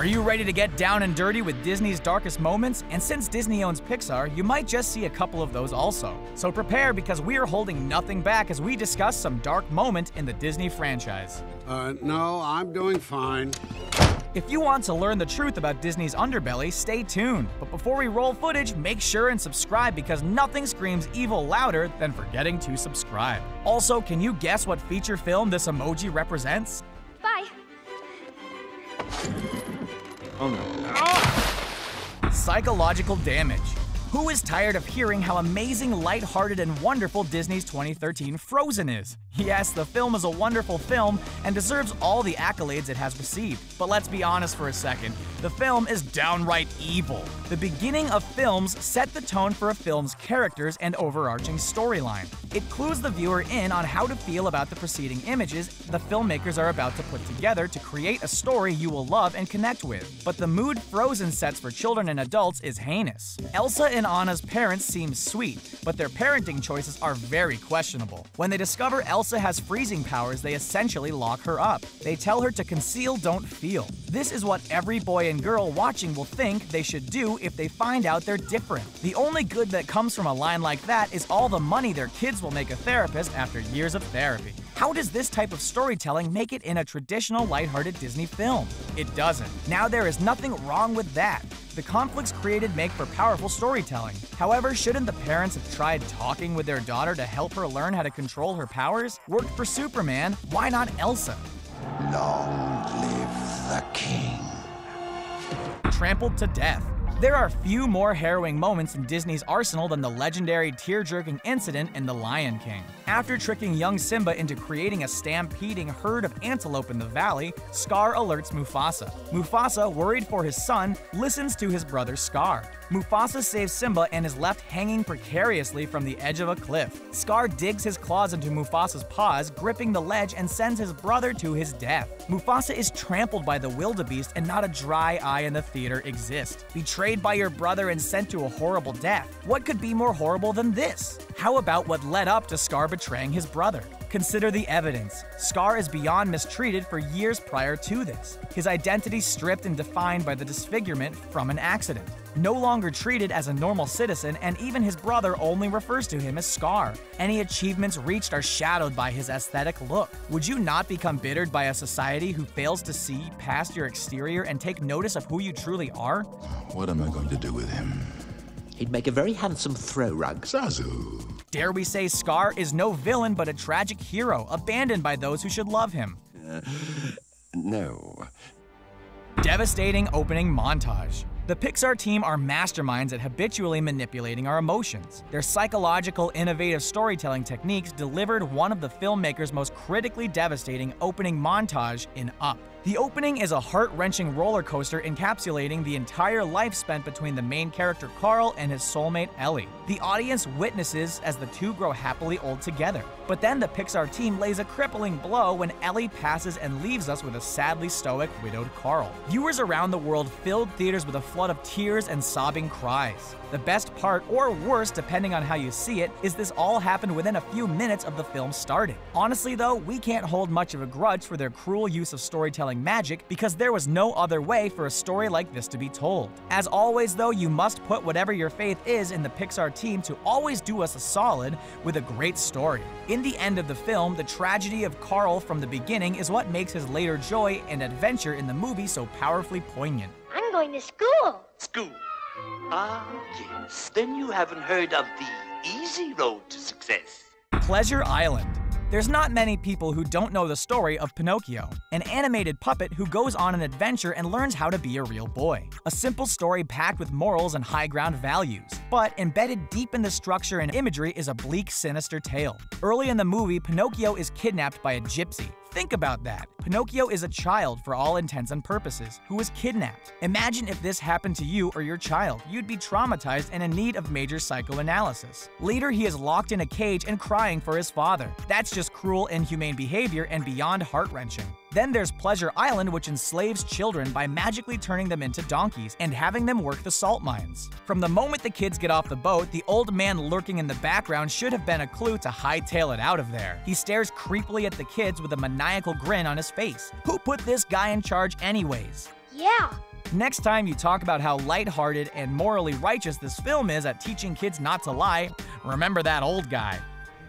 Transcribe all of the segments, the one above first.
Are you ready to get down and dirty with Disney's darkest moments? And since Disney owns Pixar, you might just see a couple of those also. So prepare, because we are holding nothing back as we discuss some dark moment in the Disney franchise. No, I'm doing fine. If you want to learn the truth about Disney's underbelly, stay tuned. But before we roll footage, make sure and subscribe, because nothing screams evil louder than forgetting to subscribe. Also, can you guess what feature film this emoji represents? Bye. Oh no. Psychological damage. Who is tired of hearing how amazing, lighthearted, and wonderful Disney's 2013 Frozen is? Yes, the film is a wonderful film and deserves all the accolades it has received. But let's be honest for a second, the film is downright evil. The beginning of films set the tone for a film's characters and overarching storyline. It clues the viewer in on how to feel about the preceding images the filmmakers are about to put together to create a story you will love and connect with. But the mood Frozen sets for children and adults is heinous. Elsa and Anna's parents seem sweet, but their parenting choices are very questionable. When they discover Elsa has freezing powers, they essentially lock her up. They tell her to conceal, don't feel. This is what every boy and girl watching will think they should do if they find out they're different. The only good that comes from a line like that is all the money their kids will make a therapist after years of therapy. How does this type of storytelling make it in a traditional lighthearted Disney film? It doesn't. Now, there is nothing wrong with that. The conflicts created make for powerful storytelling. However, shouldn't the parents have tried talking with their daughter to help her learn how to control her powers? Worked for Superman, why not Elsa? Long live the king. Trampled to death. There are few more harrowing moments in Disney's arsenal than the legendary tear-jerking incident in The Lion King. After tricking young Simba into creating a stampeding herd of antelope in the valley, Scar alerts Mufasa. Mufasa, worried for his son, listens to his brother Scar. Mufasa saves Simba and is left hanging precariously from the edge of a cliff. Scar digs his claws into Mufasa's paws, gripping the ledge, and sends his brother to his death. Mufasa is trampled by the wildebeest, and not a dry eye in the theater exists. Betrayed by your brother and sent to a horrible death. What could be more horrible than this? How about what led up to Scar betraying his brother? Consider the evidence. Scar is beyond mistreated for years prior to this. His identity stripped and defined by the disfigurement from an accident. No longer treated as a normal citizen, and even his brother only refers to him as Scar. Any achievements reached are shadowed by his aesthetic look. Would you not become bittered by a society who fails to see past your exterior and take notice of who you truly are? What am I going to do with him? He'd make a very handsome throw rug. Zazu. Dare we say Scar is no villain but a tragic hero, abandoned by those who should love him. No. Devastating opening montage. The Pixar team are masterminds at habitually manipulating our emotions. Their psychological, innovative storytelling techniques delivered one of the filmmaker's most critically devastating opening montage in Up. The opening is a heart-wrenching roller coaster encapsulating the entire life spent between the main character Carl and his soulmate Ellie. The audience witnesses as the two grow happily old together. But then the Pixar team lays a crippling blow when Ellie passes and leaves us with a sadly stoic, widowed Carl. Viewers around the world filled theaters with a flood of tears and sobbing cries. The best part, or worst depending on how you see it, is this all happened within a few minutes of the film starting. Honestly though, we can't hold much of a grudge for their cruel use of storytelling magic, because there was no other way for a story like this to be told. As always though, you must put whatever your faith is in the Pixar team to always do us a solid with a great story. In the end of the film, the tragedy of Carl from the beginning is what makes his later joy and adventure in the movie so powerfully poignant. I'm going to school. School. Ah, yes. Then you haven't heard of the easy road to success. Pleasure Island. There's not many people who don't know the story of Pinocchio, an animated puppet who goes on an adventure and learns how to be a real boy. A simple story packed with morals and high-ground values, but embedded deep in the structure and imagery is a bleak, sinister tale. Early in the movie, Pinocchio is kidnapped by a gypsy. Think about that. Pinocchio is a child for all intents and purposes, who was kidnapped. Imagine if this happened to you or your child. You'd be traumatized and in need of major psychoanalysis. Later, he is locked in a cage and crying for his father. That's just cruel, inhumane behavior and beyond heart-wrenching. Then there's Pleasure Island, which enslaves children by magically turning them into donkeys and having them work the salt mines. From the moment the kids get off the boat, the old man lurking in the background should have been a clue to hightail it out of there. He stares creepily at the kids with a maniacal grin on his face. Who put this guy in charge anyways? Yeah, Next time you talk about how lighthearted and morally righteous this film is at teaching kids not to lie, remember that old guy.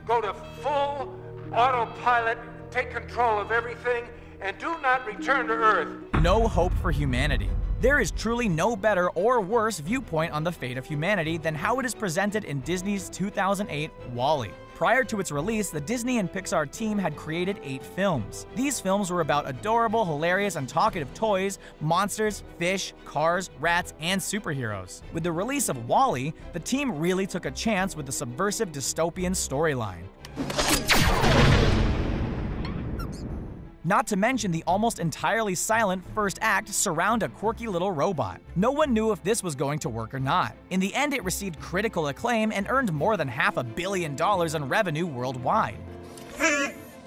Go to full autopilot, take control of everything, and do not return to Earth. No hope for humanity. There is truly no better or worse viewpoint on the fate of humanity than how it is presented in Disney's 2008 WALL-E. Prior to its release, the Disney and Pixar team had created 8 films. These films were about adorable, hilarious, and talkative toys, monsters, fish, cars, rats, and superheroes. With the release of WALL-E, the team really took a chance with the subversive dystopian storyline. Not to mention the almost entirely silent first act surround a quirky little robot. No one knew if this was going to work or not. In the end, it received critical acclaim and earned more than $500 million in revenue worldwide.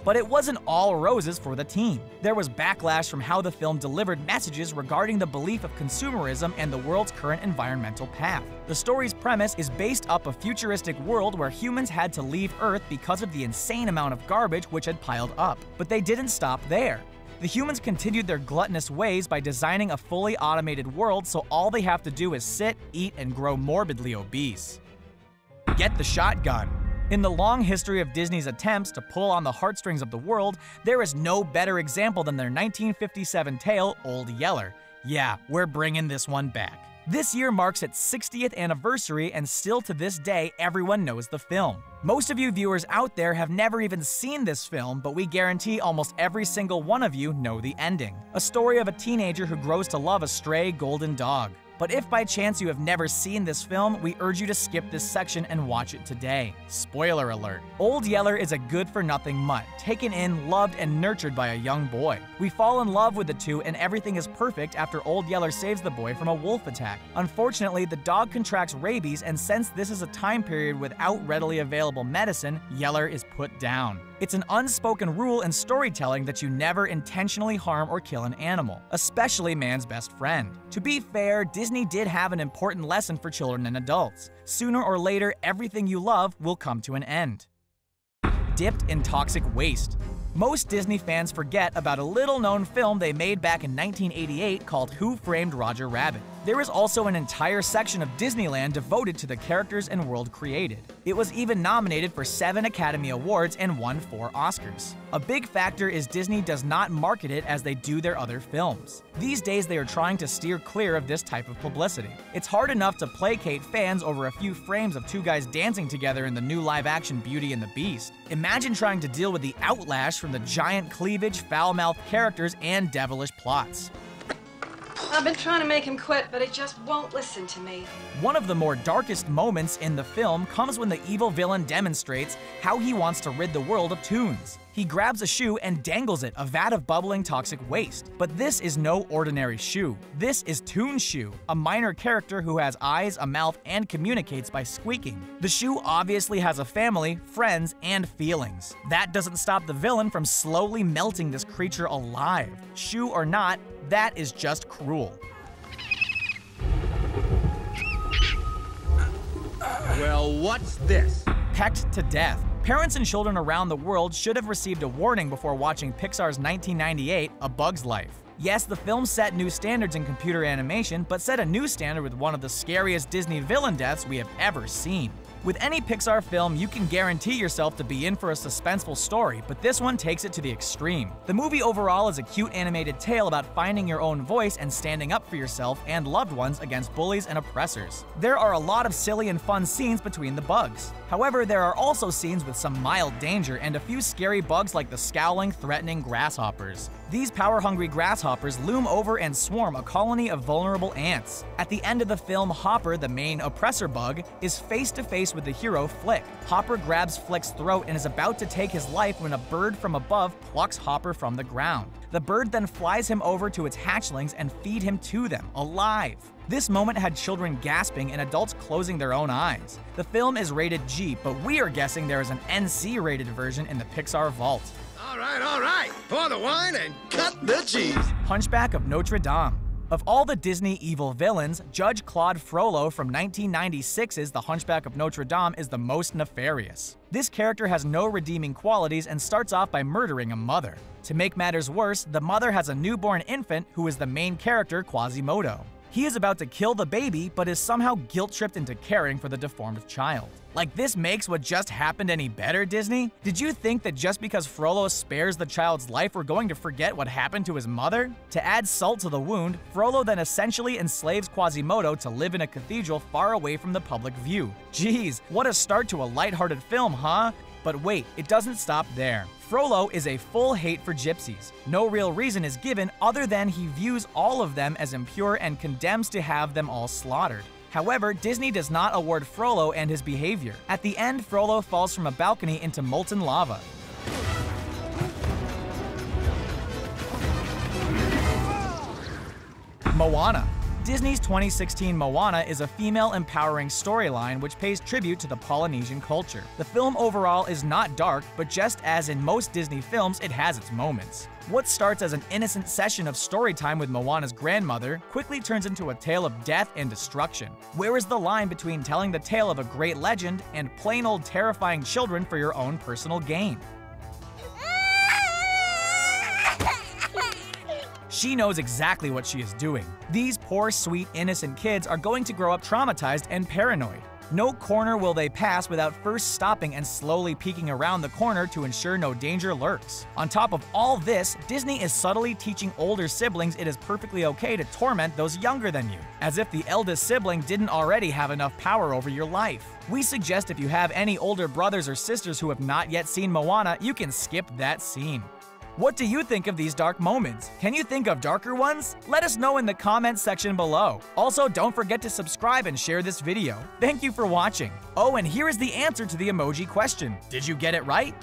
But it wasn't all roses for the team. There was backlash from how the film delivered messages regarding the belief of consumerism and the world's current environmental path. The story's premise is based up a futuristic world where humans had to leave Earth because of the insane amount of garbage which had piled up. But they didn't stop there. The humans continued their gluttonous ways by designing a fully automated world so all they have to do is sit, eat, and grow morbidly obese. Get the shotgun. In the long history of Disney's attempts to pull on the heartstrings of the world, there is no better example than their 1957 tale, Old Yeller. Yeah, we're bringing this one back. This year marks its 60th anniversary, and still to this day, everyone knows the film. Most of you viewers out there have never even seen this film, but we guarantee almost every single one of you know the ending. A story of a teenager who grows to love a stray golden dog. But if by chance you have never seen this film, we urge you to skip this section and watch it today. Spoiler alert. Old Yeller is a good-for-nothing mutt, taken in, loved, and nurtured by a young boy. We fall in love with the two and everything is perfect after Old Yeller saves the boy from a wolf attack. Unfortunately, the dog contracts rabies, and since this is a time period without readily available medicine, Yeller is put down. It's an unspoken rule in storytelling that you never intentionally harm or kill an animal, especially man's best friend. To be fair, Disney did have an important lesson for children and adults. Sooner or later, everything you love will come to an end. Dipped in toxic waste. Most Disney fans forget about a little-known film they made back in 1988 called Who Framed Roger Rabbit. There is also an entire section of Disneyland devoted to the characters and world created. It was even nominated for 7 Academy Awards and won 4 Oscars. A big factor is Disney does not market it as they do their other films. These days they are trying to steer clear of this type of publicity. It's hard enough to placate fans over a few frames of 2 guys dancing together in the new live-action Beauty and the Beast. Imagine trying to deal with the outlash from the giant cleavage, foul-mouthed characters, and devilish plots. I've been trying to make him quit, but he just won't listen to me. One of the more darkest moments in the film comes when the evil villain demonstrates how he wants to rid the world of tunes. He grabs a shoe and dangles it, a vat of bubbling toxic waste. But this is no ordinary shoe. This is Toon Shoe, a minor character who has eyes, a mouth, and communicates by squeaking. The shoe obviously has a family, friends, and feelings. That doesn't stop the villain from slowly melting this creature alive. Shoe or not, that is just cruel. Well, what's this? Pecked to death. Parents and children around the world should have received a warning before watching Pixar's 1998 A Bug's Life. Yes, the film set new standards in computer animation, but set a new standard with one of the scariest Disney villain deaths we have ever seen. With any Pixar film, you can guarantee yourself to be in for a suspenseful story, but this one takes it to the extreme. The movie overall is a cute animated tale about finding your own voice and standing up for yourself and loved ones against bullies and oppressors. There are a lot of silly and fun scenes between the bugs. However, there are also scenes with some mild danger and a few scary bugs like the scowling, threatening grasshoppers. These power-hungry grasshoppers loom over and swarm a colony of vulnerable ants. At the end of the film, Hopper, the main oppressor bug, is face-to-face with the hero Flick. Hopper grabs Flick's throat and is about to take his life when a bird from above plucks Hopper from the ground. The bird then flies him over to its hatchlings and feed him to them, alive. This moment had children gasping and adults closing their own eyes. The film is rated G, but we are guessing there is an NC-rated version in the Pixar vault. All right, pour the wine and cut the cheese. Hunchback of Notre Dame. Of all the Disney evil villains, Judge Claude Frollo from 1996's The Hunchback of Notre Dame is the most nefarious. This character has no redeeming qualities and starts off by murdering a mother. To make matters worse, the mother has a newborn infant who is the main character, Quasimodo. He is about to kill the baby, but is somehow guilt-tripped into caring for the deformed child. Like this makes what just happened any better, Disney? Did you think that just because Frollo spares the child's life, we're going to forget what happened to his mother? To add salt to the wound, Frollo then essentially enslaves Quasimodo to live in a cathedral far away from the public view. Jeez, what a start to a lighthearted film, huh? But wait, it doesn't stop there. Frollo is a full hate for gypsies. No real reason is given other than he views all of them as impure and condemns to have them all slaughtered. However, Disney does not award Frollo and his behavior. At the end, Frollo falls from a balcony into molten lava. Moana. Disney's 2016 Moana is a female empowering storyline which pays tribute to the Polynesian culture. The film overall is not dark, but just as in most Disney films, it has its moments. What starts as an innocent session of story time with Moana's grandmother quickly turns into a tale of death and destruction. Where is the line between telling the tale of a great legend and plain old terrifying children for your own personal gain? She knows exactly what she is doing. These poor, sweet, innocent kids are going to grow up traumatized and paranoid. No corner will they pass without first stopping and slowly peeking around the corner to ensure no danger lurks. On top of all this, Disney is subtly teaching older siblings it is perfectly okay to torment those younger than you, as if the eldest sibling didn't already have enough power over your life. We suggest if you have any older brothers or sisters who have not yet seen Moana, you can skip that scene. What do you think of these dark moments? Can you think of darker ones? Let us know in the comments section below. Also, don't forget to subscribe and share this video. Thank you for watching. Oh, and here is the answer to the emoji question. Did you get it right?